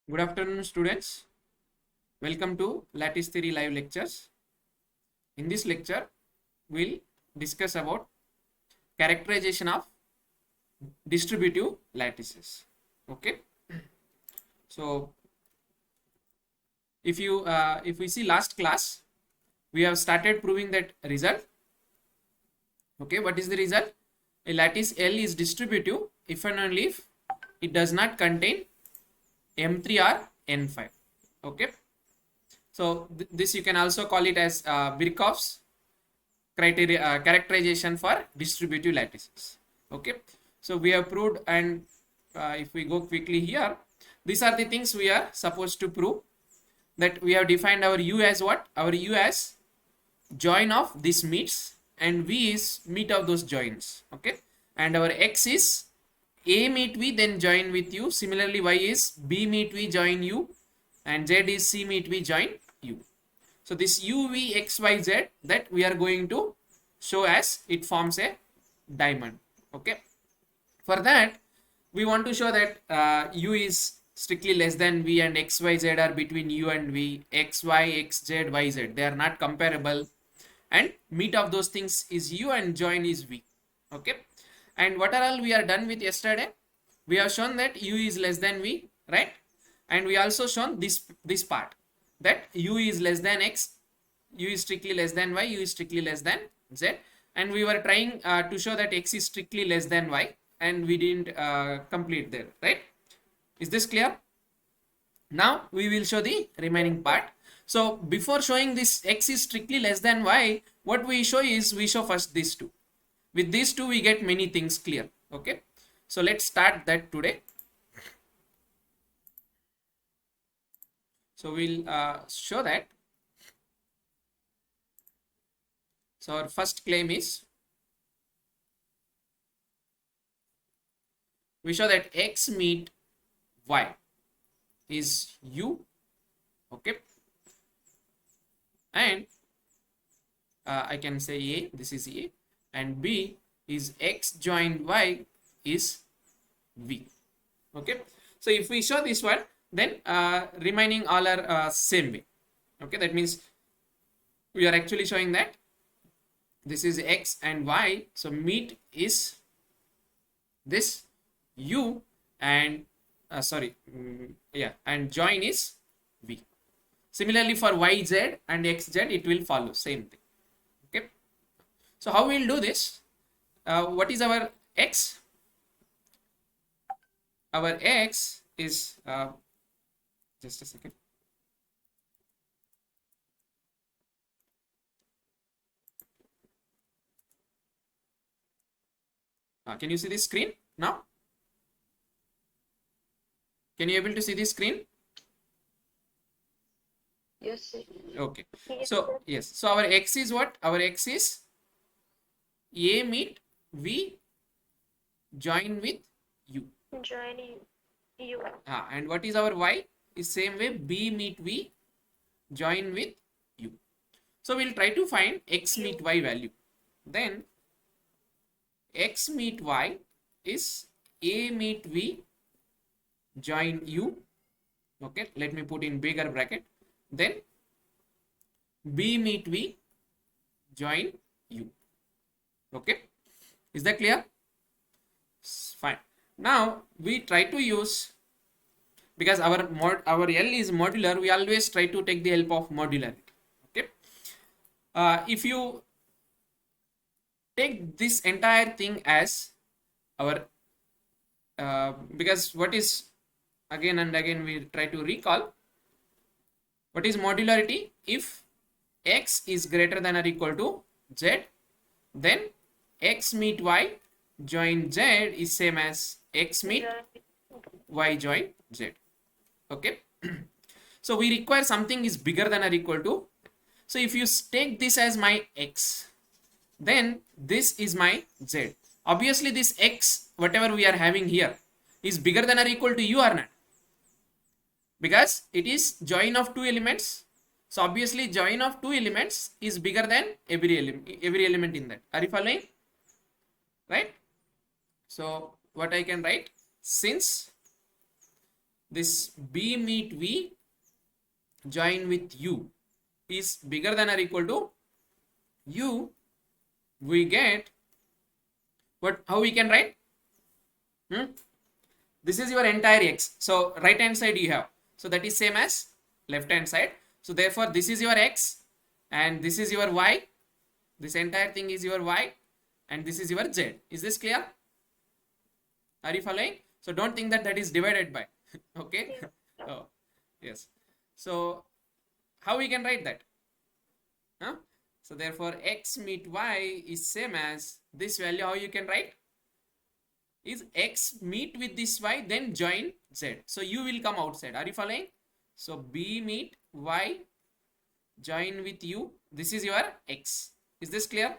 Good afternoon, students. Welcome to Lattice Theory live lectures. In this lecture, we'll discuss about characterization of distributive lattices. Okay. So, if we see last class, we have started proving that result. Okay. What is the result? A lattice L is distributive if and only if it does not contain M3 or N5. Okay. So this you can also call it as Birkhoff's criteria characterization for distributive lattices. Okay, so we have proved, and if we go quickly here, these are the things we are supposed to prove. That we have defined our U as what? Our U as join of these meets, and V is meet of those joins. Okay, and our X is A meet V then join with U. Similarly, Y is B meet V join U, and Z is C meet V join U. So this U, V, X, Y, Z that we are going to show as it forms a diamond. Okay. For that, we want to show that U is strictly less than V and X, Y, Z are between U and V. X, Y, X, Z, Y, Z. They are not comparable. And meet of those things is U and join is V. Okay. And what are all we are done with yesterday? We have shown that U is less than V, right? And we also shown this part, that U is less than X, U is strictly less than Y, U is strictly less than Z. And we were trying to show that X is strictly less than Y, and we didn't complete there, right? Is this clear? Now we will show the remaining part. So before showing this X is strictly less than Y, what we show is we show first these two. With these two we get many things clear. Okay, so let's start that today. So we'll show that. So our first claim is, we show that X meet Y is U. Okay, and I can say A, this is A, and B is X joined Y is V. Okay, so if we show this one, then remaining all are same way. Okay, that means we are actually showing that this is X and Y, so meet is this U, and and join is V. Similarly for YZ and XZ, it will follow same thing. Okay, so how we will do this? What is our X? Our X is just a second. Can you see this screen now? Can you able to see this screen? Yes, sir. Okay. So yes. So our X is what? Our X is A meet V join with U. Join you. And what is our Y? Is same way B meet V join with U. So we'll try to find X meet Y value. Then X meet Y is A meet V join U. Okay, let me put in bigger bracket. Then B meet V join U. Okay, is that clear? Fine. Now we try to use, because our L is modular, we always try to take the help of modularity. Okay, if you take this entire thing as our because what is, again and again we try to recall, what is modularity? If X is greater than or equal to Z, then X meet Y join Z is same as X meet Y join Z. Okay, so we require something is bigger than or equal to. So if you take this as my X, then this is my Z. Obviously this X, whatever we are having here, is bigger than or equal to U or not? Because it is join of two elements. So obviously join of two elements is bigger than every element in that. Are you following? Right? So what I can write, since this B meet V join with U is bigger than or equal to U, we get what? How we can write? This is your entire x. So right hand side you have. So that is same as left hand side. So therefore this is your x and this is your y. This entire thing is your y and this is your z. Is this clear? Are you following? So don't think that that is divided by. Okay. Yes. Oh, yes. So how we can write that? Huh? So therefore x meet y is same as this value. How you can write? Is x meet with this y then join z. So u will come outside. Are you following? So b meet y join with u. This is your x. Is this clear?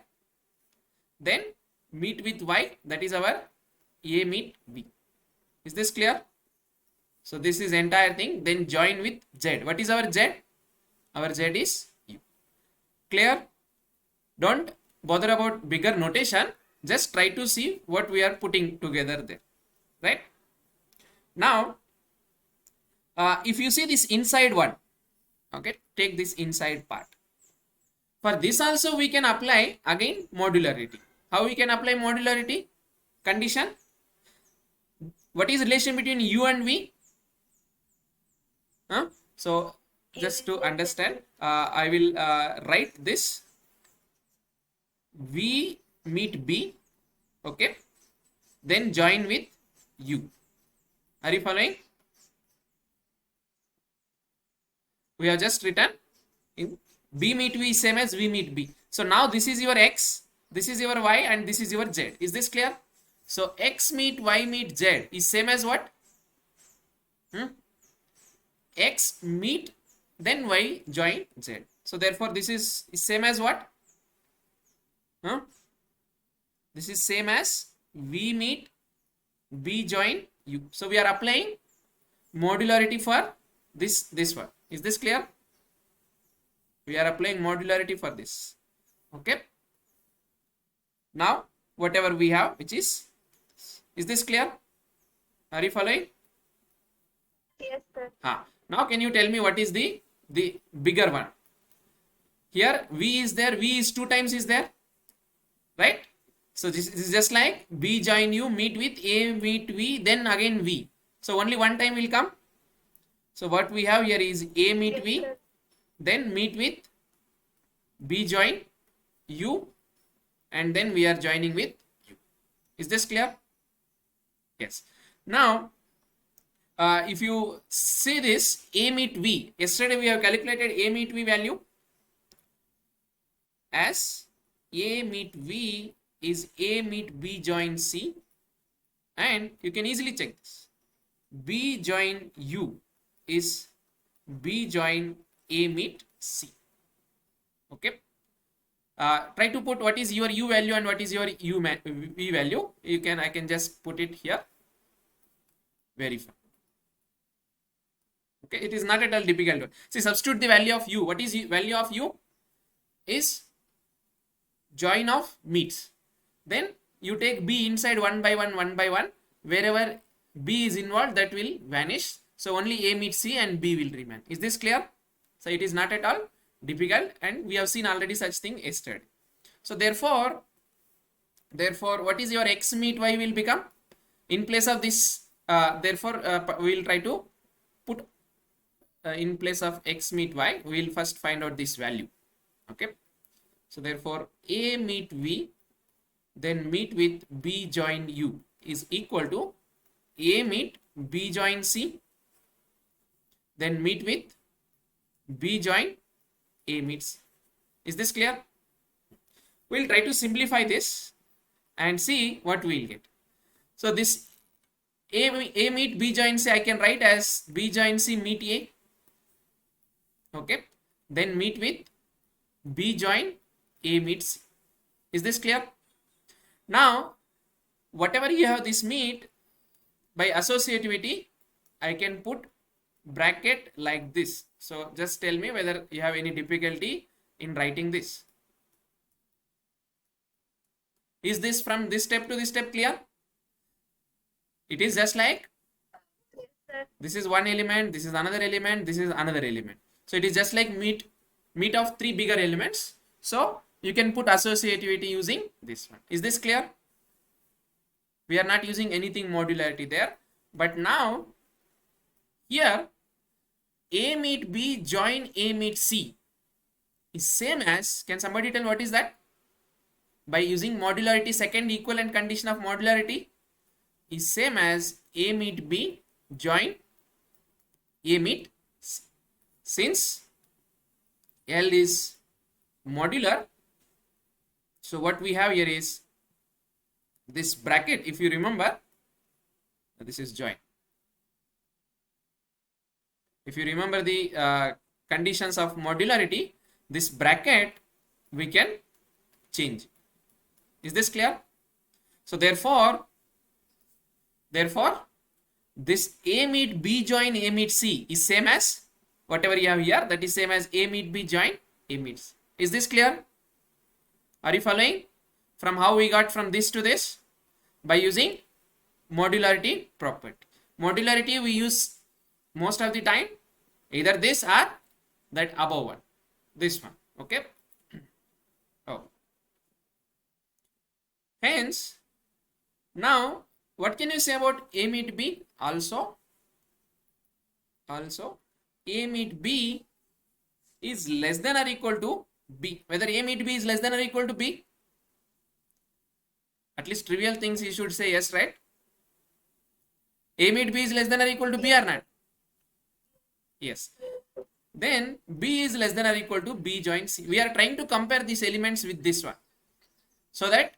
Then meet with y, that is our a meet b. Is this clear? So this is entire thing. Then join with z. What is our z? Our z is u. Clear? Don't bother about bigger notation. Just try to see what we are putting together there. Right? Now, if you see this inside one, okay, take this inside part. For this also we can apply again modularity. How we can apply modularity? Condition. What is relation between u and v? So just to understand, I will write this. V meet b, okay, then join with u. Are you following? We have just written in b meet v is same as v meet b. So now this is your x, this is your y, and this is your z. Is this clear? So x meet y meet z is same as what? X meet then y join z. So therefore this is same as what? This is same as v meet b join u. So we are applying modularity for this one. Is this clear? We are applying modularity for this. Okay. Now whatever we have, which is this clear? Are you following? Yes, sir. Now can you tell me what is the bigger one? Here v is there, v is 2 times is there, right? So this is just like b join u meet with a meet v, then again v. So only one time will come. So what we have here is a meet Yes, v, sir. then meet with b join u, and then we are joining with u. Is this clear? Yes. Now if you see this a meet v, yesterday we have calculated a meet v value as a meet v is a meet b join c, and you can easily check this. B join u is b join a meet c. Okay. Try to put what is your u value and what is your v value. I can just put it here. Verify. Okay, it is not at all difficult. See, substitute the value of u. What is value of u? Is join of meets. Then you take b inside one by one. Wherever b is involved, that will vanish. So only a meets c and b will remain. Is this clear? So it is not at all difficult, and we have seen already such thing yesterday. So therefore what is your x meet y will become? In place of this, we will try to put in place of x meet y, we will first find out this value. Okay. So therefore a meet v then meet with b join u is equal to a meet b join c then meet with b join a meet c. Is this clear? We'll try to simplify this and see what we'll get. So this a meet b join c I can write as b join c meet a. Okay. Then meet with b join a meet c. Is this clear? Now whatever you have this meet, by associativity I can put bracket like this. So just tell me whether you have any difficulty in writing this. Is this from this step to this step clear? It is just like sir. This is one element, this is another element, this is another element. So it is just like meet of three bigger elements. So you can put associativity using this one. Is this clear? We are not using anything modularity there. But now here A meet B join A meet C is same as, can somebody tell what is that? By using modularity, second equivalent condition of modularity is same as A meet B join A meet C. Since L is modular, so what we have here is this bracket. If you remember, this is join. If you remember the conditions of modularity, this bracket we can change. Is this clear? So therefore this A meet B join A meet C is same as whatever you have here, that is same as A meet B join A meet C. Is this clear? Are you following? From how we got from this to this? By using modularity property. Modularity we use most of the time either this or that above one, this one. Okay. Oh. Hence, now what can you say about A meet B? Also A meet B is less than or equal to B. Whether A meet B is less than or equal to B? At least trivial things you should say yes, right? A meet B is less than or equal to B or not? Yes. Then B is less than or equal to B join C. We are trying to compare these elements with this one, so that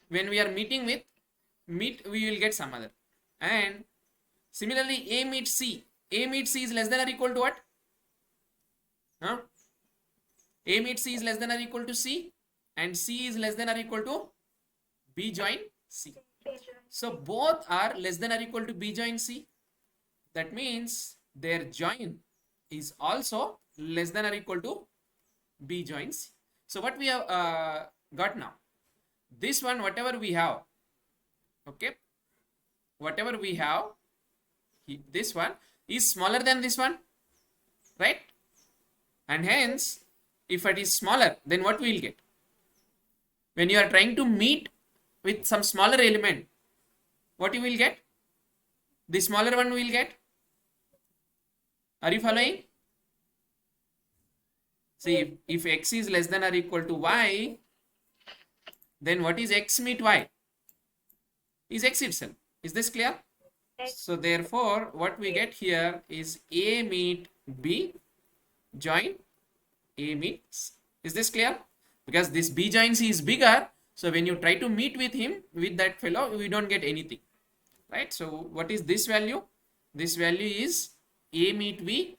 when we are meeting with we will get some other. And similarly A meet C. A meet C is less than or equal to what? Huh? A meet C is less than or equal to C, and C is less than or equal to B join C. So both are less than or equal to B join C. That means their join is also less than or equal to B join C. So what we have got now, this one, whatever we have, okay, whatever we have, this one is smaller than this one, right? And hence, if it is smaller, then what we will get? When you are trying to meet with some smaller element, what you will get? The smaller one will get. Are you following? See, if x is less than or equal to y, then what is x meet y? Is x itself. Is this clear? So therefore, what we get here is A meet B join A meet C. Is this clear? Because this B join C is bigger, so when you try to meet with him, with that fellow, we don't get anything, right? So what is this value? This value is A meet B,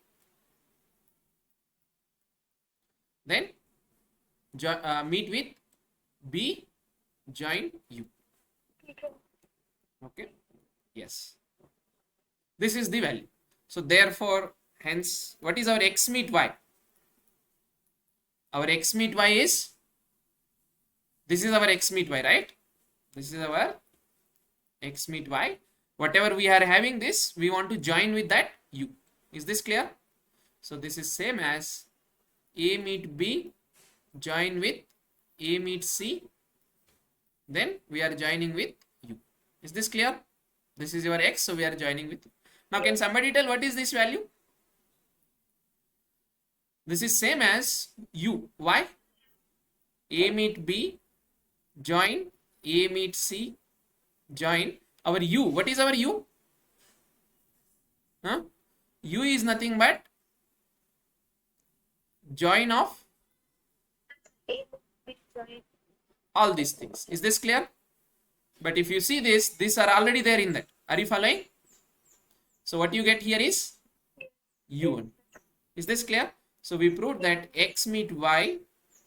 then meet with B join U. Okay. Yes. This is the value. So therefore, hence, what is our x meet y? Our x meet y is, this is our x meet y, right? This is our x meet y. Whatever we are having this, we want to join with that u. Is this clear? So this is same as A meet B join with A meet C. Then we are joining with u. Is this clear? This is your x, so we are joining with u. Now can somebody tell what is this value? This is same as u. Why? A meet B join A meet C join our u. What is our u? Huh? U is nothing but join of all these things. Is this clear? But if you see this, these are already there in that. Are you following? So what you get here is u1. Is this clear? So we proved that x meet y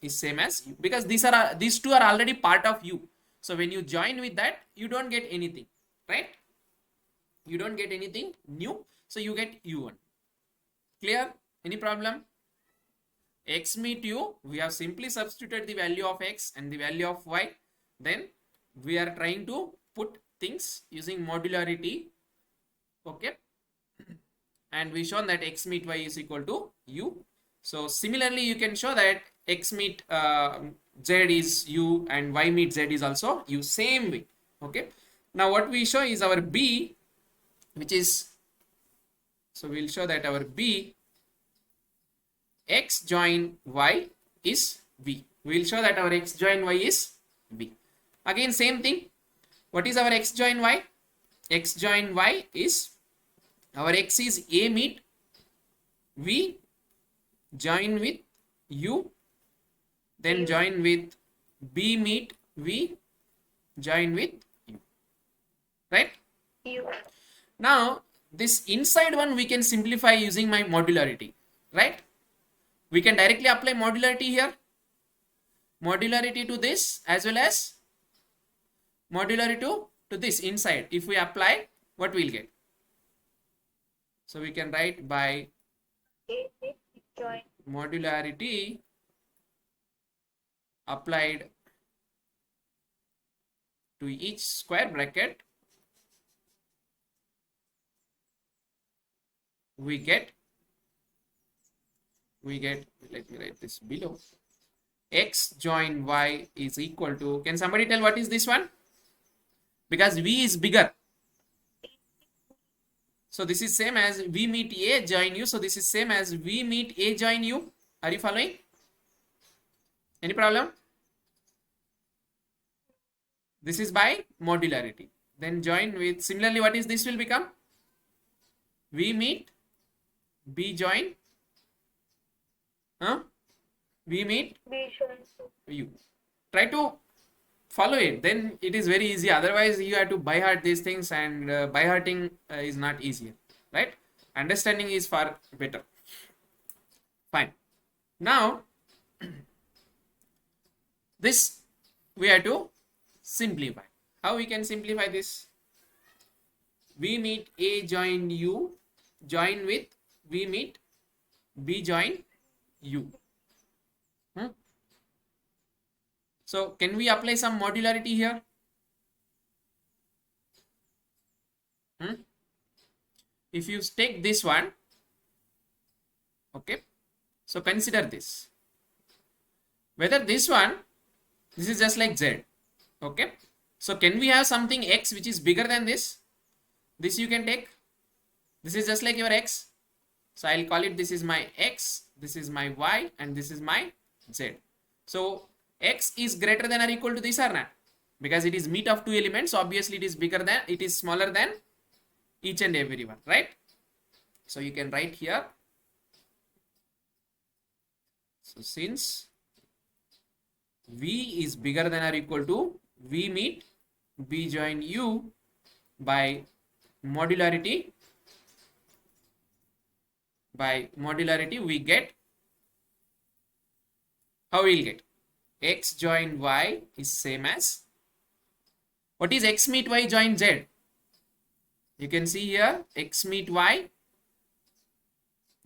is same as u, because these two are already part of u. So when you join with that, you don't get anything, right? You don't get anything new, so you get u1. Clear? Any problem? X meet u, we have simply substituted the value of x and the value of y. Then we are trying to put things using modularity Okay, and we shown that x meet y is equal to u. So similarly you can show that x meet z is u and y meet z is also u, same way. Okay, now what we show is our b, which is, so we'll show that our b x join y is v. We'll show that our x join y is v. Again same thing. What is our x join y? X join y is, our x is a meet v join with u, then join with b meet v join with u, right? U. Now this inside one we can simplify using my modularity, right? We can directly apply modularity here, modularity to this as well as modularity to this inside. If we apply, what we'll get? So we can write by A join modularity applied to each square bracket, we get, let me write this below, x join y is equal to, can somebody tell what is this one? Because v is bigger, so this is same as v meet a join u, so this is same as v meet a join u. Are you following? Any problem? This is by modularity, then join with, similarly what is this will become? V meet b join v meet B join u. Try to follow it, then it is very easy. Otherwise you have to by heart these things, and by hearting is not easier, right? Understanding is far better. Fine. Now this we have to simplify. How we can simplify this? V meet a join u join with v meet b join u. So can we apply some modularity here? If you take this one, okay, so consider this, whether this one, this is just like z, okay, so can we have something x which is bigger than this? This you can take, this is just like your x, so I'll call it, this is my x, this is my y, and this is my z. So x is greater than or equal to this or not? Because it is meet of two elements, so obviously it is bigger than, it is smaller than each and every one, right? So you can write here, so since v is bigger than or equal to v meet b join u, by modularity we get, how we will get? X join y is same as, what is x meet y join z? You can see here, x meet y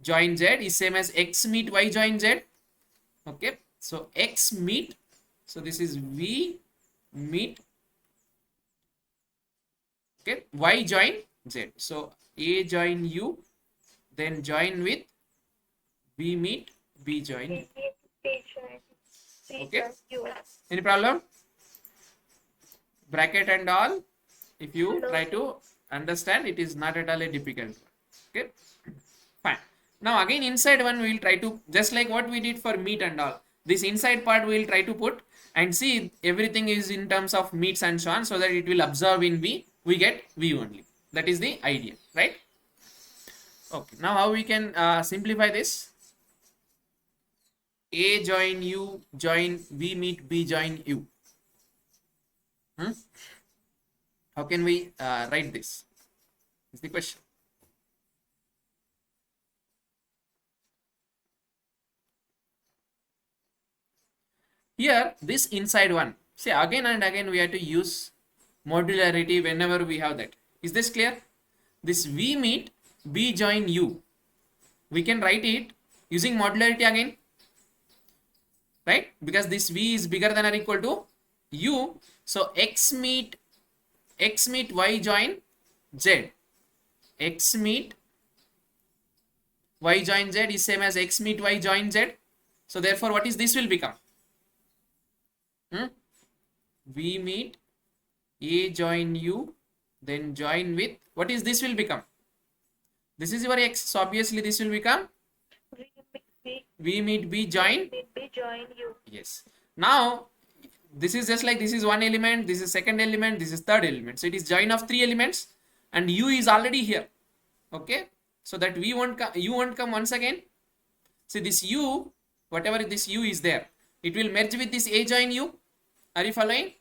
join z is same as x meet y join z. Okay, so x meet, so this is v meet, okay, y join z. So a join u, then join with b meet b join u. B join Okay. U. Any problem? Bracket and all, if you No. try to understand, it is not at all a difficult. Okay, fine. Now again inside one we will try to, just like what we did for meet and all, this inside part we will try to put and see everything is in terms of meets and so on, so that it will absorb in v, we get v only. That is the idea, right? Okay, now how we can simplify this? A join u join v meet b join u. How can we write this? Is the question. Here, this inside one, see, again and again we have to use modularity whenever we have that. Is this clear? This v meet b join u, we can write it using modularity again, right? Because this v is bigger than or equal to u, so x meet y join z. x meet y join z is same as x meet y join z. So therefore, what is this will become? V meet A join U, then join with, what is this will become? This is your x, so obviously this will become V meet B join. B join U. Yes. Now this is just like, this is one element, this is second element, this is third element. So it is join of three elements, and U is already here. Okay. So that U won't come once again. See this U, whatever this U is there, it will merge with this A join U. Are you following?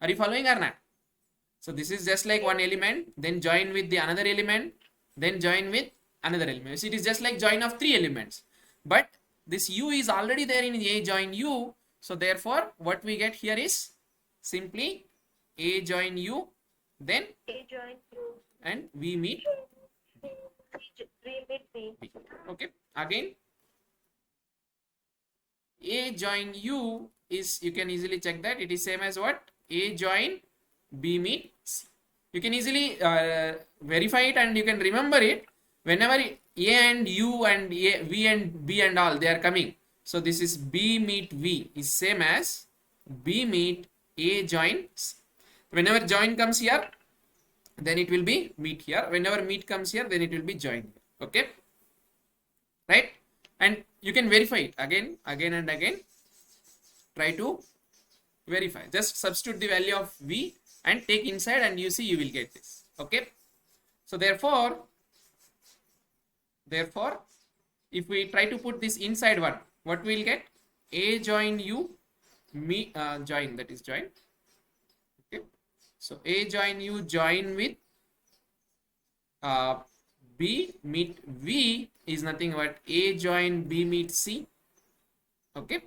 Are you following or not? So this is just like one element, then join with the another element, then join with another element. So it is just like join of three elements. But this U is already there in A join U. So therefore, what we get here is simply A join U, then A join U. and we meet We meet B. B. Okay. Again, A join U is, you can easily check that it is same as what? A join B meet C. You can easily verify it, and you can remember it whenever A and U and A, V and B and all they are coming. So this is B meet V is same as B meet A join C. Whenever join comes here, then it will be meet here. Whenever meet comes here, then it will be join here. Okay, right? And you can verify it again and again. Try to verify. Just substitute the value of V and take inside, and you see you will get this. Okay. So therefore, if we try to put this inside one, what we will get? A join U, me join, that is join. Okay. So A join U join with B meet V is nothing but A join B meet C. Okay.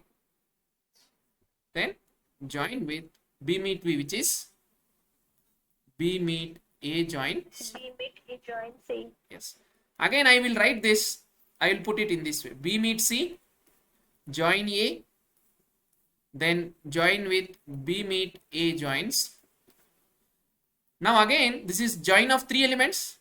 Then join with B meet V, which is B meet A join C. B meet A join C. Yes. Again, I will write this. I will put it in this way. B meet C, join A, then join with B meet A joins. Now again, this is join of three elements.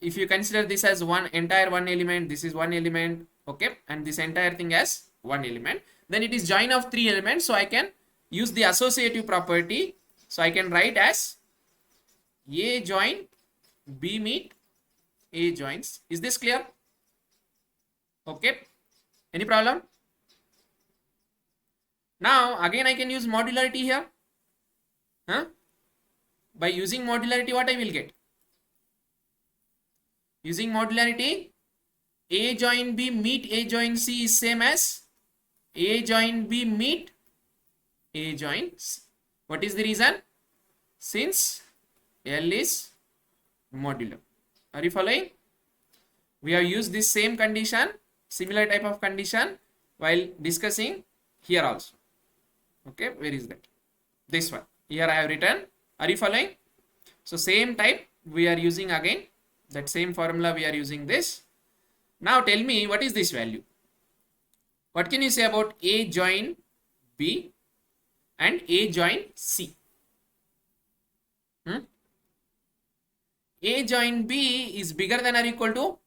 If you consider this as one element, this is one element, okay, and this entire thing as one element, then it is join of three elements. So I can use the associative property. So I can write as A join B meet A joins. Is this clear? Okay. Any problem? Now again I can use modularity here. By using modularity, what I will get? Using modularity, A join B meet A join C is same as A join B meet A join C. What is the reason? Since L is modular. Are you following? We have used this same condition, similar type of condition, while discussing here also. Okay, where is that? This one. Here I have written. Are you following? So same type we are using again. That same formula we are using this. Now tell me, what is this value? What can you say about A join B and A join C? A join B is bigger than or equal to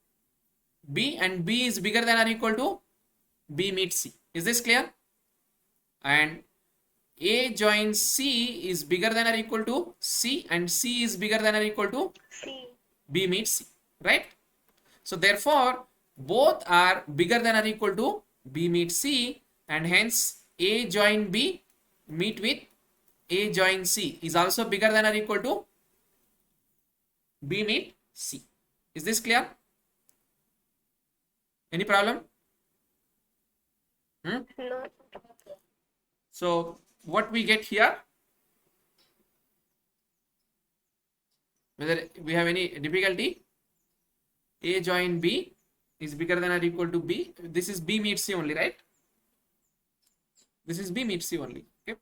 B, and B is bigger than or equal to B meet C. Is this clear? And A join C is bigger than or equal to C, and C is bigger than or equal to C. B meet C, right? So therefore, both are bigger than or equal to B meet C, and hence A join B meet with A join C is also bigger than or equal to B meet C. Is this clear? Any problem? No. So what we get here, whether we have any difficulty, A join B is bigger than or equal to B. This is B meet C only, right? This is B meet C only. Okay.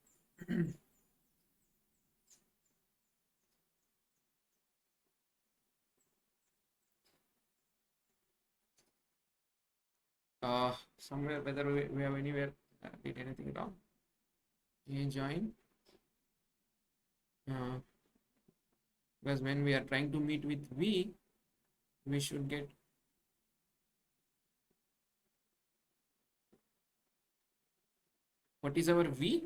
Somewhere, whether we have anywhere did anything wrong. A join because when we are trying to meet with V, we should get what is our V?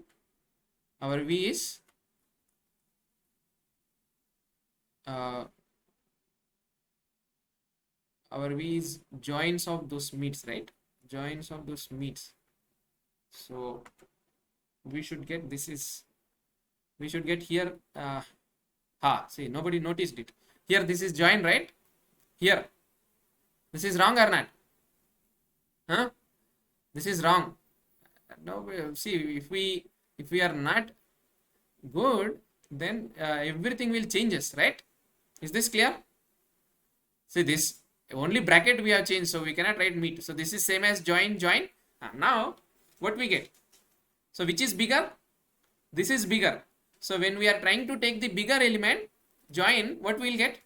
Our V is our V is joins of those meets, right? Joins of those meets. So we should get we should get here. See, nobody noticed it. Here, this is join, right? Here, this is wrong or not? Huh? This is wrong. No, see, if we are not good, then everything will changes, right? Is this clear? See, this only bracket we have changed, so we cannot write meet. So this is same as join. Now what we get? So which is bigger? This is bigger. So when we are trying to take the bigger element, join, what we will get?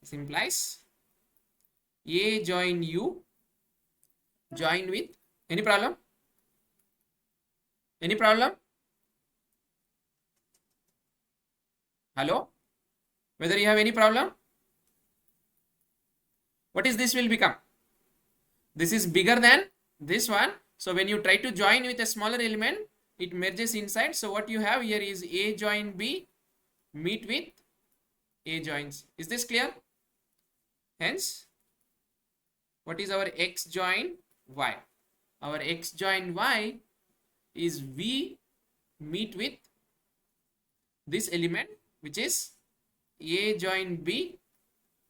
This implies A join U, join with, any problem? Any problem? Hello? Whether you have any problem? What is this will become? This is bigger than this one. So when you try to join with a smaller element, it merges inside. So what you have here is A join B meet with A joins. Is this clear? Hence, what is our X join Y? Our X join Y is V meet with this element, which is A join B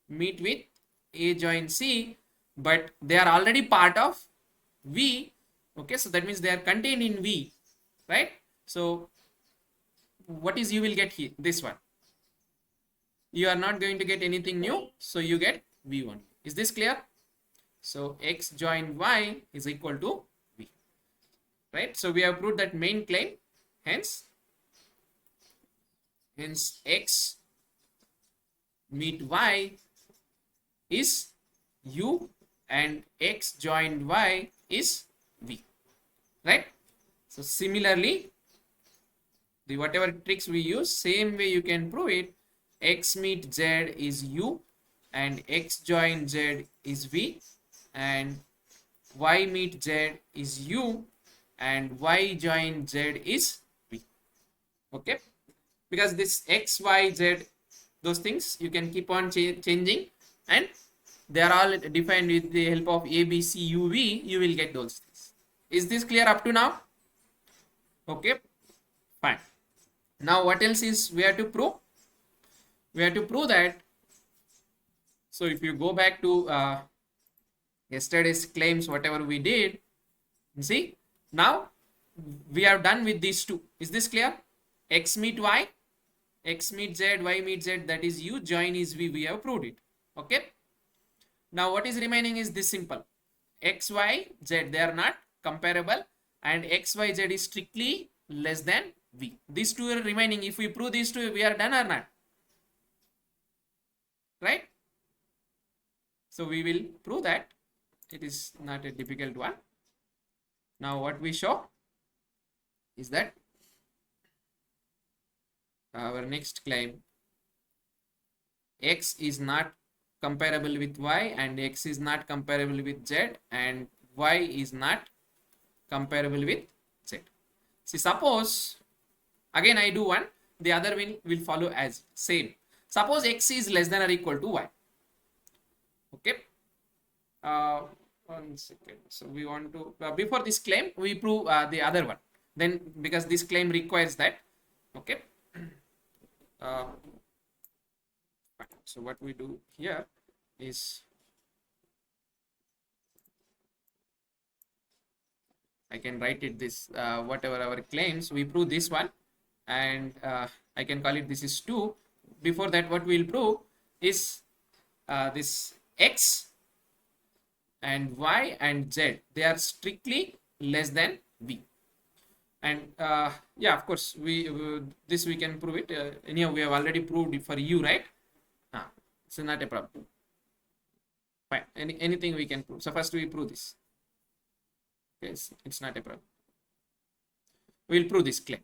meet with A join C, but they are already part of V. Okay, so that means they are contained in V, right? So what is you will get here? This one. You are not going to get anything new, so you get V1. Is this clear? So X join Y is equal to V, right? So we have proved that main claim. Hence X meet Y is U and X joined Y is V, right? So similarly, the whatever tricks we use, same way you can prove it. X meet Z is U and X join Z is V, and Y meet Z is U and Y join Z is V. Okay, because this X, Y, Z, those things you can keep on changing, and they are all defined with the help of A, B, C, U, V. You will get those things. Is this clear up to now? Okay, fine. Now what else is we have to prove? We have to prove that. So if you go back to yesterday's claims, whatever we did, see, now we are done with these two. Is this clear? X meet Y, X meet Z, Y meet Z, that is U, join is V. We have proved it. Okay. Now what is remaining is this simple. X, Y, Z, they are not comparable, and X, Y, Z is strictly less than V. These two are remaining. If we prove these two, we are done or not? Right? So we will prove that. It is not a difficult one. Now what we show is that our next claim, X is not comparable with Y and X is not comparable with Z and Y is not comparable with Z. See, suppose again I do one, the other will follow as same. Suppose X is less than or equal to Y. Okay. 1 second. So we want to before this claim we prove the other one. Then because this claim requires that. Okay. So what we do here is I can write it this whatever our claims, we prove this one, and I can call it this is 2. Before that, what we will prove is this X and Y and Z, they are strictly less than V. And yeah, of course, this we can prove it. Anyhow, we have already proved it for U, right? So not a problem. Fine. Anything we can prove. So first we prove this. Okay, it's not a problem. We will prove this claim.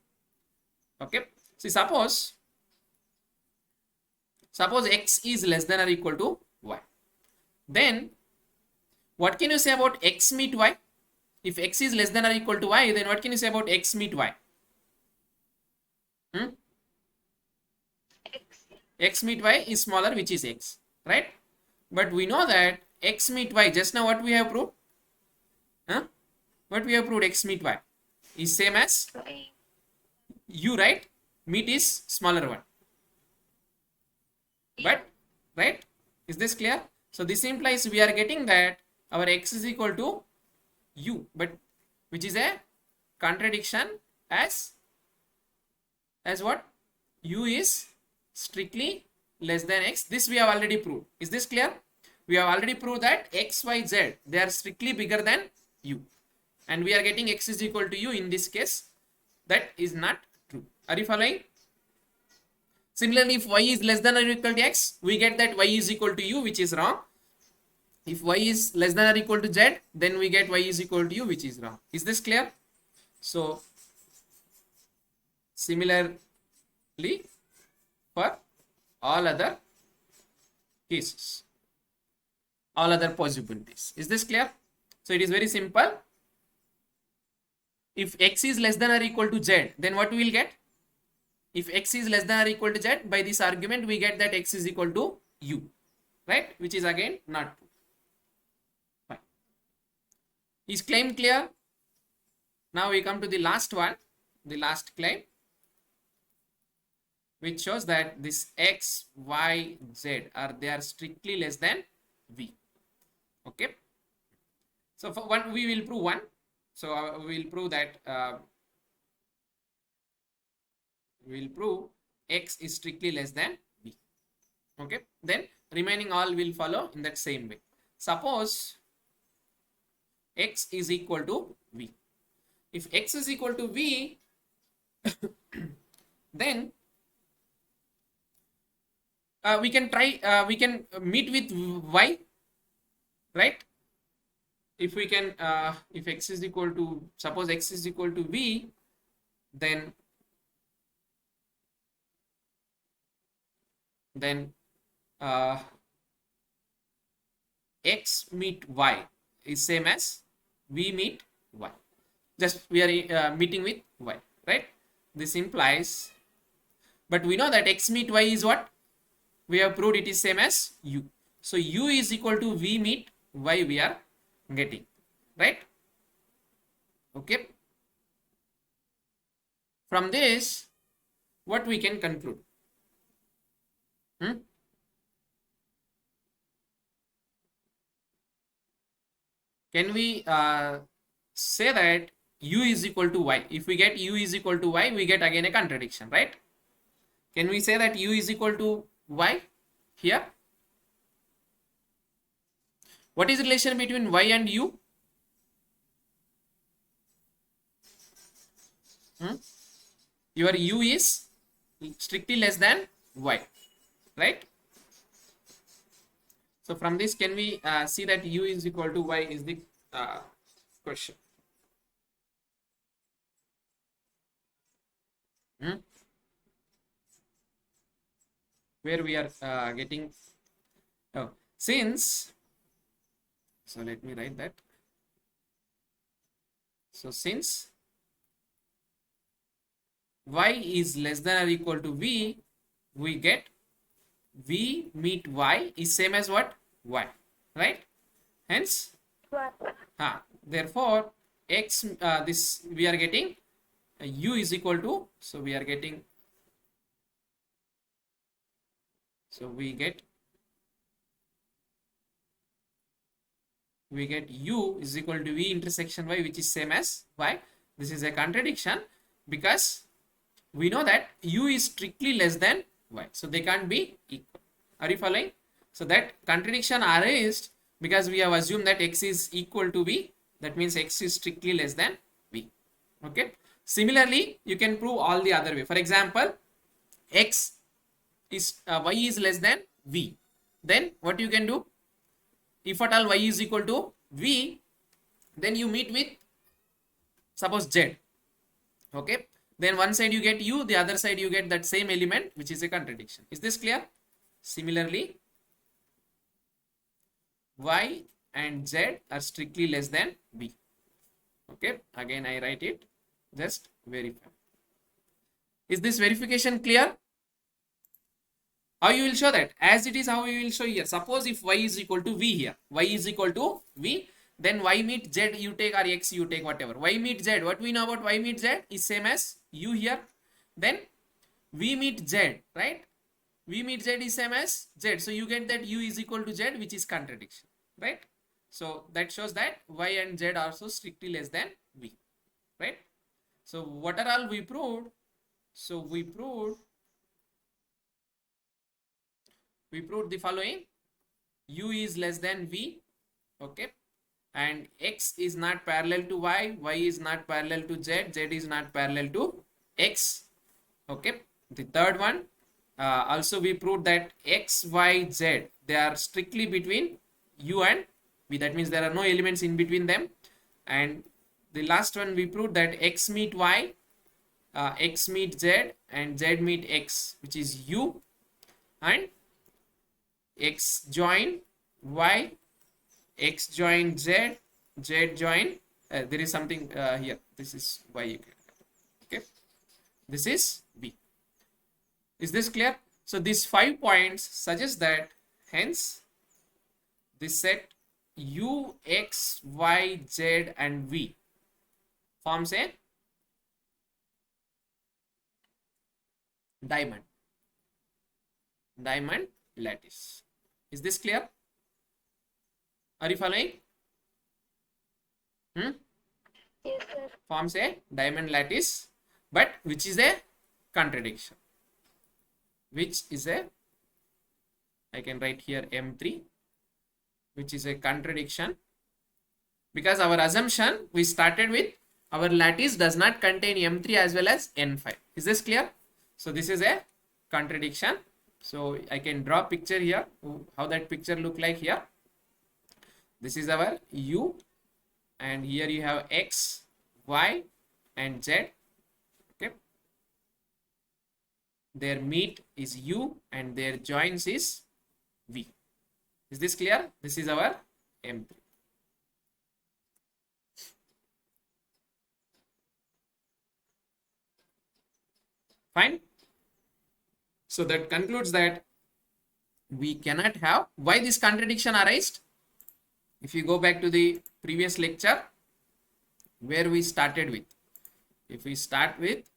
Okay. See, suppose Suppose x is less than or equal to y. Then what can you say about x meet y? If x is less than or equal to y, then what can you say about x meet y? X. X meet y is smaller, which is x, right? But we know that x meet y, just now what we have proved? Huh? What we have proved, x meet y is same as Y. u, right? Meet is smaller one. But, right? Is this clear? So this implies we are getting that our x is equal to u, but which is a contradiction as what? U is strictly less than x. This we have already proved. Is this clear? We have already proved that x, y, z, they are strictly bigger than u. And we are getting x is equal to u in this case. That is not true. Are you following? Similarly, if y is less than or equal to x, we get that y is equal to u, which is wrong. If y is less than or equal to z, then we get y is equal to u, which is wrong. Is this clear? So, similarly, for all other cases, all other possibilities. Is this clear? So, it is very simple. If x is less than or equal to z, then what we will get? If x is less than or equal to z, by this argument we get that x is equal to u, right? Which is again not true. Fine. Is claim clear? Now we come to the last one, the last claim, which shows that this x, y, z they are strictly less than v. Okay. So for one, we will prove one. So we will prove that we will prove x is strictly less than v. Okay. Then remaining all will follow in that same way. Suppose x is equal to v. If x is equal to v, then we can try, we can meet with y, right? If we can, if x is equal to, suppose x is equal to v, then x meet y is same as v meet y. Just we are meeting with y, right? This implies, but we know that x meet y is what? We have proved it is same as u. So u is equal to v meet y we are getting, right? Okay. From this, what we can conclude? Can we say that u is equal to y? If we get u is equal to y, we get again a contradiction, right? Can we say that u is equal to y here? What is the relation between y and u? Your u is strictly less than y, right? So from this, can we see that u is equal to y is the question. Where we are getting, since, so let me write that. So since y is less than or equal to v, we get v meet y is same as what? Y, right? Hence, therefore x, this we are getting u is equal to, so we are getting, so we get u is equal to v intersection y, which is same as y. This is a contradiction because we know that u is strictly less than y, so they can't be equal. Are you following? So that contradiction arises because we have assumed that x is equal to v. That means x is strictly less than v. Okay. Similarly, you can prove all the other way. For example, x is y is less than v. Then what you can do? If at all y is equal to v, then you meet with, suppose z. Okay. Then one side you get u, the other side you get that same element, which is a contradiction. Is this clear? Similarly, y and z are strictly less than b. Okay, again I write it, just verify. Is this verification clear? How you will show that? As it is, how you will show here. Suppose if y is equal to v here, y is equal to v, then y meet z you take, or x you take, whatever. Y meet z, what we know about y meet z is same as u here. Then v meet z, right? V meet z is same as z. So you get that u is equal to z, which is contradiction, right? So that shows that y and z are also strictly less than v, right? So what are all we proved? So we proved the following: u is less than v, okay, and x is not parallel to y, y is not parallel to z, z is not parallel to x, okay. The third one, also we proved that x, y, z, they are strictly between u and v, that means there are no elements in between them. And the last one, we proved that x meet y, x meet z, and z meet x, which is u, and x join y, x join z, z join, there is something here, this is y, okay, this is b. Is this clear? So these 5 points suggest that hence this set u, x, y, z and v forms a diamond lattice. Is this clear? Are you following? Yes, sir. Forms a diamond lattice, but which is a contradiction. Which is a, I can write here M3, which is a contradiction, because our assumption, we started with our lattice does not contain M3 as well as N5. Is this clear? So this is a contradiction. So I can draw picture here, how that picture look like here. This is our u, and here you have x, y and z, okay. Their meet is u and their joins is v. Is this clear? This is our M3. Fine. So that concludes that we cannot have, why this contradiction arised? If you go back to the previous lecture where we started with, if we start with,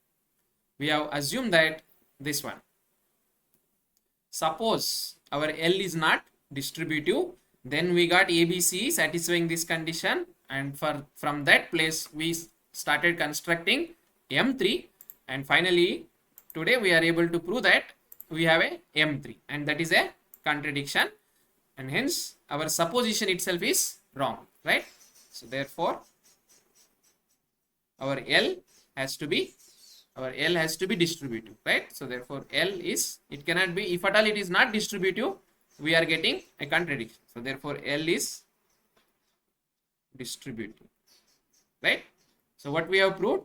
we have assumed that this one, suppose our L is not distributive, then we got ABC satisfying this condition, and from that place we started constructing M3, and finally today we are able to prove that we have a M3, and that is a contradiction, and hence our supposition itself is wrong, right? So therefore our L has to be distributive, right? So therefore L is, it cannot be, if at all it is not distributive, we are getting a contradiction. So therefore L is distributive, right? So what we have proved?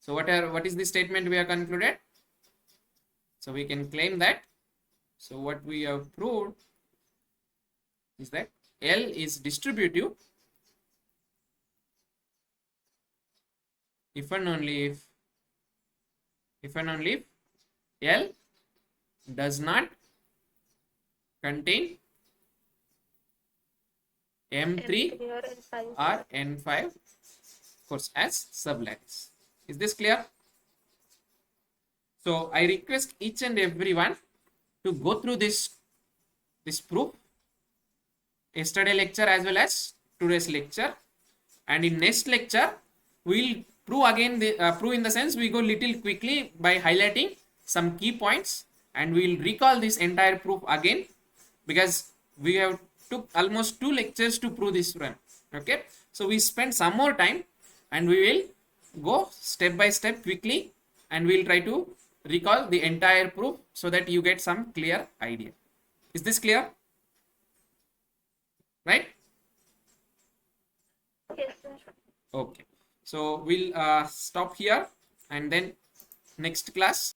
So what is the statement we have concluded? So we can claim that, so what we have proved is that L is distributive if and only if L does not contain M3 or N5. or N5, of course, as sublattice. Is this clear? So I request each and everyone to go through this proof, yesterday lecture as well as today's lecture, and in next lecture we will prove again the prove in the sense we go little quickly by highlighting some key points, and we will recall this entire proof again, because we have took almost 2 lectures to prove this one, okay. So we spend some more time, and we will go step by step quickly, and we will try to recall the entire proof so that you get some clear idea. Is this clear? Right? Yes, sir. Okay. So we'll stop here, and then next class